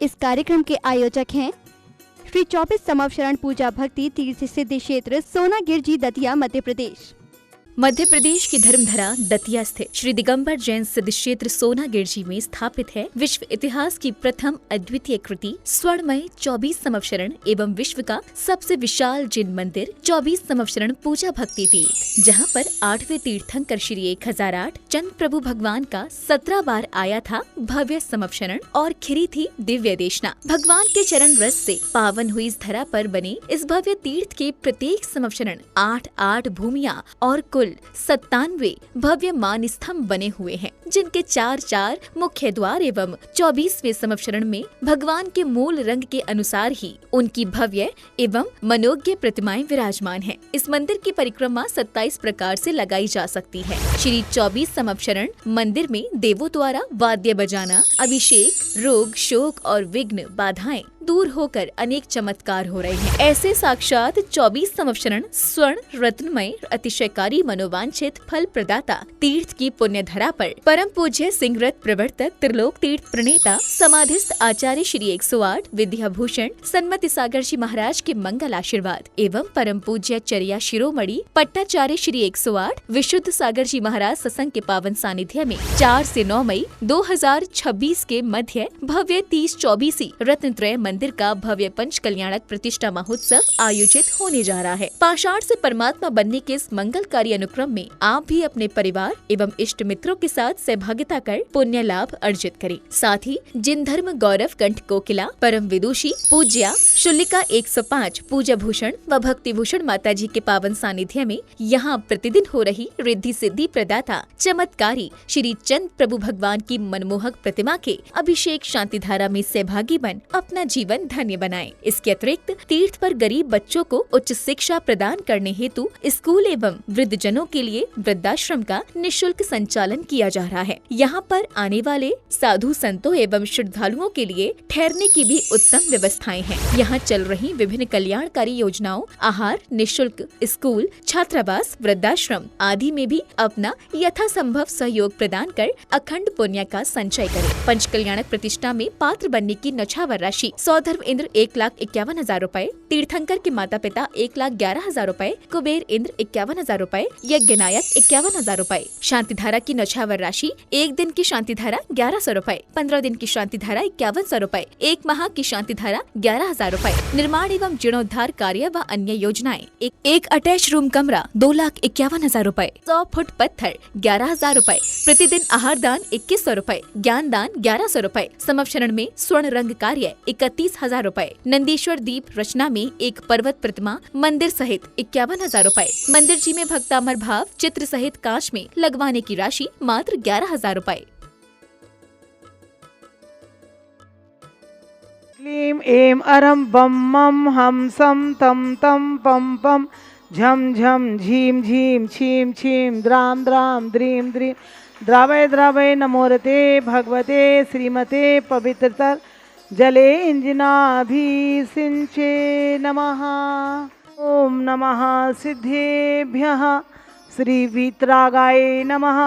इस कार्यक्रम के आयोजक हैं श्री 24 समवशरण पूजा भक्ति तीर्थ सिद्धि क्षेत्र सोनागिरजी दतिया मध्य प्रदेश। मध्य प्रदेश की धर्मधरा दतिया स्थित श्री दिगंबर जैन सिद्धि क्षेत्र सोनागिरजी में स्थापित है विश्व इतिहास की प्रथम अद्वितीय कृति स्वर्णमय 24 समवशरण एवं विश्व का सबसे विशाल जैन मंदिर 24 समवशरण पूजा भक्ति तीर्थ, जहां पर 8वें तीर्थंकर श्री 1008 चंद प्रभु भगवान का 17 बार आया था भव्य समवशरण और खिरी थी दिव्य देशना। भगवान के चरण रस से पावन हुई इस धरा पर बने इस भव्य तीर्थ के प्रत्येक समवशरण 8 भूमिया और कुल 97 भव्य मान स्तंभ बने हुए हैं, जिनके 4 मुख्य द्वार एवं 24वें समवशरण में भगवान के मूल रंग के अनुसार ही उनकी भव्य एवं मनोज्ञ प्रतिमाएं विराजमान हैं। इस मंदिर की परिक्रमा 27 प्रकार से लगाई जा सकती है। श्री 24 समवशरण मंदिर में देवों द्वारा वाद्य बजाना, अभिषेक, रोग, शोक और विघ्न बाधाएं दूर होकर अनेक चमत्कार हो रहे हैं। ऐसे साक्षात 24 समवशरण स्वर्ण रत्नमय अतिशयकारी मनोवांछित फल प्रदाता तीर्थ की पुण्य धरा पर परम पूज्य सिंहरथ प्रवर्तक त्रिलोक तीर्थ प्रणेता समाधिस्थ आचार्य श्री 108 विद्याभूषण सन्मति सागर जी महाराज के मंगल आशीर्वाद एवं परम पूज्य चर्या शिरोमणि पट्टाचार्य श्री 108 विशुद्ध सागर जी महाराज सत्संग के पावन सानिध्य में 4 से 9 मई 2026 के मध्य भव्य 30-24 रत्नत्रय मंदिर का भव्य पंच कल्याणक प्रतिष्ठा महोत्सव आयोजित होने जा रहा है। पाषाण से परमात्मा बनने के इस मंगलकारी अनुक्रम में आप भी अपने परिवार एवं इष्ट मित्रों के साथ सहभागिता कर पुण्य लाभ अर्जित करें। साथ ही जिन धर्म गौरव कंठ कोकिला परम विदुषी पूज्या शुल्लिका 105 पूजा भूषण व भक्ति भूषण माता जी के पावन सानिध्य में यहाँ प्रतिदिन हो रही रिद्धि सिद्धि प्रदाता चमत्कारी श्री चंद प्रभु भगवान की मनमोहक प्रतिमा के अभिषेक शांति धारा में सहभागी बन अपना जीवन धन्य बनाएं। इसके अतिरिक्त तीर्थ पर गरीब बच्चों को उच्च शिक्षा प्रदान करने हेतु स्कूल एवं वृद्ध जनों के लिए वृद्धाश्रम का निःशुल्क संचालन किया जा रहा है। यहाँ पर आने वाले साधु संतों एवं श्रद्धालुओं के लिए ठहरने की भी उत्तम व्यवस्थाएं हैं। यहाँ चल रही विभिन्न कल्याणकारी योजनाओं, आहार, निःशुल्क स्कूल, छात्रावास, वृद्धाश्रम आदि में भी अपना यथासंभव सहयोग प्रदान कर अखंड पुण्य का संचय करें। पंच कल्याणक प्रतिष्ठा में पात्र बनने की नछावर राशि सौधर्म इंद्र 1,51,000 रूपए, तीर्थंकर के माता पिता 1,11,000 रूपए, कुबेर इंद्र 51,000 रूपए, यज्ञ नायक 51,000 रूपए। शांति धारा की नछावर राशि 1 दिन की शांति धारा 1,100 रूपए, 15 दिन की शांति धारा 5,100 रूपए, 1 माह की शांति धारा 11,000 रूपए। निर्माण एवं जीर्णोद्धार कार्य व अन्य योजनाएं एक अटैच रूम कमरा 2,51,000 रूपए, 100 फुट पत्थर 11,000 रूपए, प्रतिदिन आहार दान 2,100 रूपए, ज्ञान दान 1,100 रूपए, समवशरण में स्वर्ण रंग कार्य 31,000 रूपए, नंदीश्वर दीप रचना में एक पर्वत प्रतिमा मंदिर सहित 51,000 रूपए, मंदिर जी में भक्तामर भाव चित्र सहित कांच में लगवाने की राशि मात्र 11,000 रूपए। क्लीम एम अरम बम मम हम सम तम तम पम पम झम झम झीम झीम छीम छीम द्राम द्राम द्रीम द्रीम द्रावय द्रावय नमोरते भगवते श्रीमते पवित्रतर जले इंजनाभि सिंचे नमः। ओम नमः सिद्धेभ्यः श्री वीतरागाय नमः।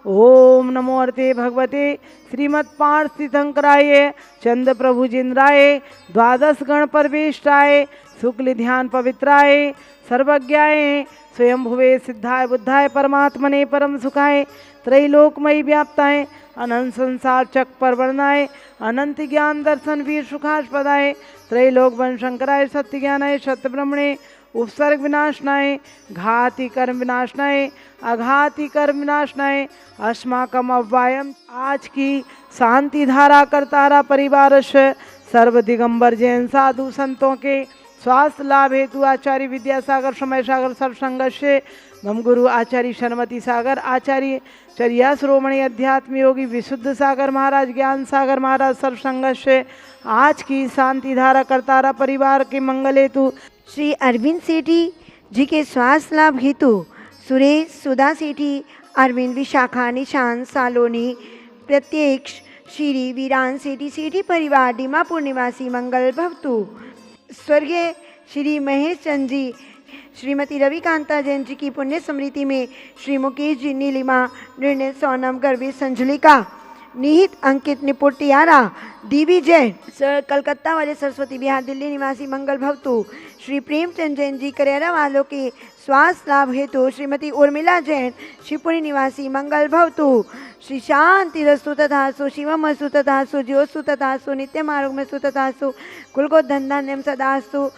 ओम नमो अर्ते भगवते श्रीमत्पार्थितंकराय चंद प्रभुजिंद्राय द्वादश गण परवेष्टाय शुक्ल ध्यान पवित्राय सर्वज्ञाय स्वयंभुवे सिद्धाय बुद्धाय परमात्मने परम सुखाय त्रैलोकमयी व्याप्ताय अनंत संसार चक परवर्णाय अनंत ज्ञान दर्शन वीर सुखास्पदाय त्रैलोक वन शंकराय सत्य ज्ञानाय सत्य ब्रह्मणे उपसर्ग विनाशनाय घाति कर्म विनाशनाय अघाति कर्म विनाशनाय अस्माकम अव्वायम। आज की शांति धारा करतारा परिवार सर्व दिगंबर जैन साधु संतों के स्वास्थ्य लाभ हेतु आचार्य विद्यासागर समय सागर सर्वसंग से मम गुरु आचार्य शर्मति सागर आचार्य चर्या श्रोमणी अध्यात्म योगी विशुद्ध सागर महाराज ज्ञान सागर महाराज सर्वसंग से आज की शांति धारा करतारा परिवार के मंगल हेतु श्री अरविंद सेठी जी के स्वास्थ्य लाभ हेतु सुरेश सुधा सेठी अरविंद विशाखा निशान सालोनी प्रत्येक श्री वीरान सेठी सेठी परिवार दीमापुर निवासी मंगल भवतु। स्वर्गीय श्री महेश चंद जी श्रीमती रविकांता जैन जी की पुण्य स्मृति में श्री मुकेश जी नीलिमा निर्णय सोनम गर्वी संजलिका निहित अंकित निपुटियारा डीबी जैन कलकत्ता वाले सरस्वती विहार दिल्ली निवासी मंगल भवतु। श्री प्रेमचंद जैन जी करेरा वालों के स्वास्थ्य लाभ हेतु श्रीमती उर्मिला जैन शिवपुरी निवासी मंगल भवतु। श्री शांति रस्तु तथास्तु शिवम अस्तु तथास्तु ज्योस्तु तथास्तु नित्यम आरोग्यमस्तु तथास्तु कुलको धनधान्यम सदास्तु।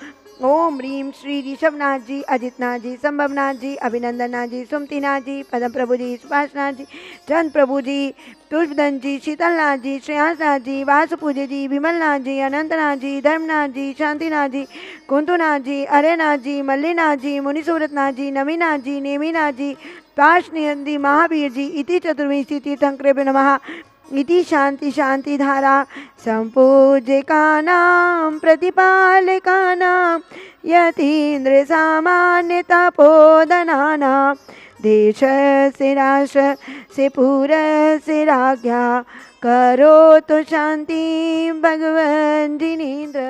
ओम ह्रीम श्री ऋषभनाथ जी, अजितनाथ जी, संभवनाथ जी, अभिनंदननाथ जी, सुमतिनाथ जी, पदम प्रभु जी, सुभाषनाथ जी, चंद प्रभु जी, तुषधन जी, शीतलनाथ जी, श्रेयांसनाथ जी, वासुपूज्य जी, विमलनाथ जी, अनंतनाथ जी, धर्मनाथ जी, शांतिनाथ जी, कुंतुनाथ जी, अरेनाथ जी, मल्लीनाथ जी, मुनिसूरतनाथ जी, नवीनाथ जी, नेमिनाथ जी, पाशनियंदी महावीर जी इति चतुर्विंशति तीर्थंकरेभ्यो नमः। इति शांति शांति धारा संपूज्यकानां प्रतिपालकानां यतीन्द्र सामान्य तपोधनानां देशस्य राष्ट्रस्य पुरस्य राज्ञा करोतु शांति भगवन् जिनेन्द्र।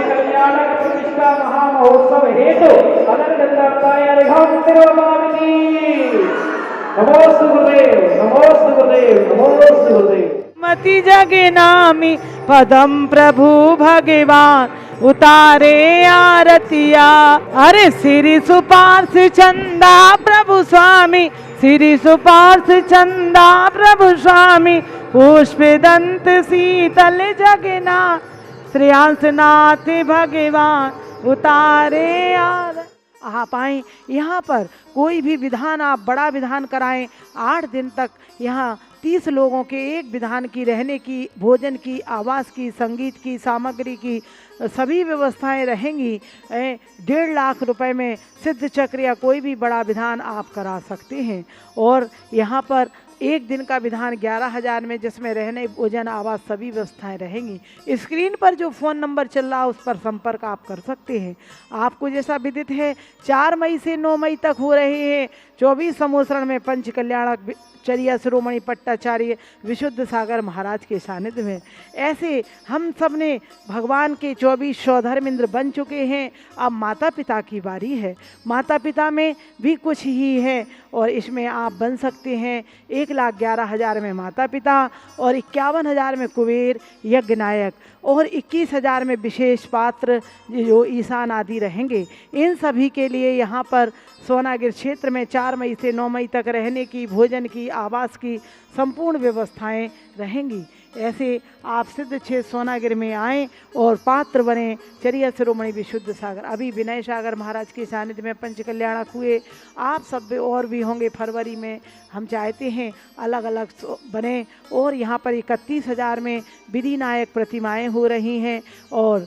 कल्याणक प्रतिष्ठा महामहोत्सव हेतु नमोस्तु गुरुदेव मति जगे नामी पदम प्रभु भगवान उतारे आरतिया। अरे श्री सुपार्श चंदा प्रभु स्वामी, श्री सुपार्श चंदा प्रभु स्वामी, पुष्प दंत शीतल जगना श्रेयांसनाथ भगवान उतारे आप आए। यहाँ पर कोई भी विधान आप बड़ा विधान कराएं, 8 दिन तक यहाँ 30 लोगों के एक विधान की रहने की, भोजन की, आवास की, संगीत की, सामग्री की सभी व्यवस्थाएं रहेंगी। 1.5 लाख रुपए में सिद्ध चक्र या कोई भी बड़ा विधान आप करा सकते हैं। और यहाँ पर एक दिन का विधान 11,000 में, जिसमें रहने, भोजन, आवास सभी व्यवस्थाएं रहेंगी। स्क्रीन पर जो फ़ोन नंबर चल रहा है उस पर संपर्क आप कर सकते हैं। आपको जैसा विदित है 4 मई से 9 मई तक हो रहे हैं 24 समोसरण में पंच कल्याणक चर्या शिरोमणि पट्टाचार्य विशुद्ध सागर महाराज के सानिध्य में। ऐसे हम सब ने भगवान के 24 स्वधर्मेंद्र बन चुके हैं। अब माता पिता की बारी है। माता पिता में भी कुछ ही है और इसमें आप बन सकते हैं। 1,11,000 में माता पिता और 51,000 में कुबेर यज्ञ नायक और 21,000 में विशेष पात्र जो ईशान आदि रहेंगे। इन सभी के लिए यहाँ पर सोनागिर क्षेत्र में 4 मई से 9 मई तक रहने की, भोजन की, आवास की संपूर्ण व्यवस्थाएं रहेंगी। ऐसे आप सिद्ध क्षेत्र सोनागिर में आएँ और पात्र बने चर्या शिरोमणि विशुद्ध सागर। अभी विनय सागर महाराज के सानिध्य में पंच कल्याणक हुए, आप सब और भी होंगे फरवरी में। हम चाहते हैं अलग अलग बने। और यहाँ पर 31,000 में विधि नायक प्रतिमाएँ हो रही हैं और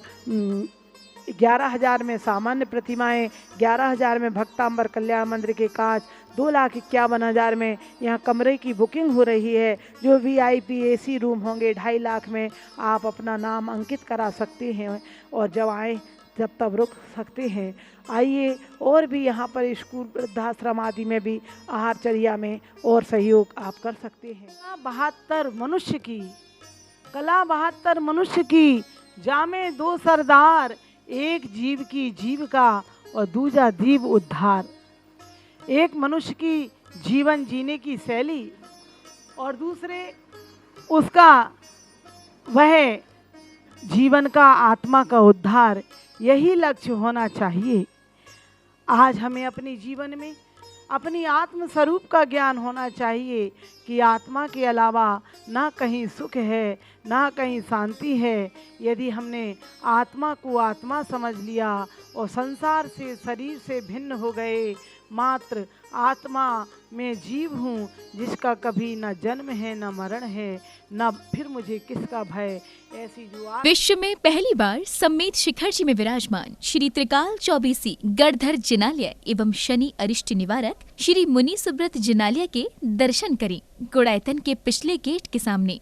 11,000 में सामान्य प्रतिमाएं, 11,000 में भक्तांबर कल्याण मंदिर के कांच, 2,51,000 में यहाँ कमरे की बुकिंग हो रही है। जो VIP AC रूम होंगे 2.5 लाख में आप अपना नाम अंकित करा सकते हैं और जब आए जब तब रुक सकते हैं। आइए। और भी यहाँ पर स्कूल, वृद्धाश्रम आदि में भी आहारचर्या में और सहयोग आप कर सकते हैं। कला 72 मनुष्य की जामे 2 सरदार, एक जीव की जीविका और दूजा जीव उद्धार। एक मनुष्य की जीवन जीने की शैली और दूसरे उसका वह जीवन का आत्मा का उद्धार, यही लक्ष्य होना चाहिए। आज हमें अपने जीवन में अपनी आत्म स्वरूप का ज्ञान होना चाहिए कि आत्मा के अलावा ना कहीं सुख है ना कहीं शांति है। यदि हमने आत्मा को आत्मा समझ लिया और संसार से, शरीर से भिन्न हो गए, मात्र आत्मा में जीव हूँ जिसका कभी न जन्म है न मरण है, न फिर मुझे किसका भय। ऐसी जो विश्व में पहली बार सम्मेत शिखर जी में विराजमान श्री त्रिकाल चौबीसी गढ़धर जिनालय एवं शनि अरिष्ट निवारक श्री मुनि सुब्रत जिनालय के दर्शन करें। गुड़ायतन के पिछले गेट के सामने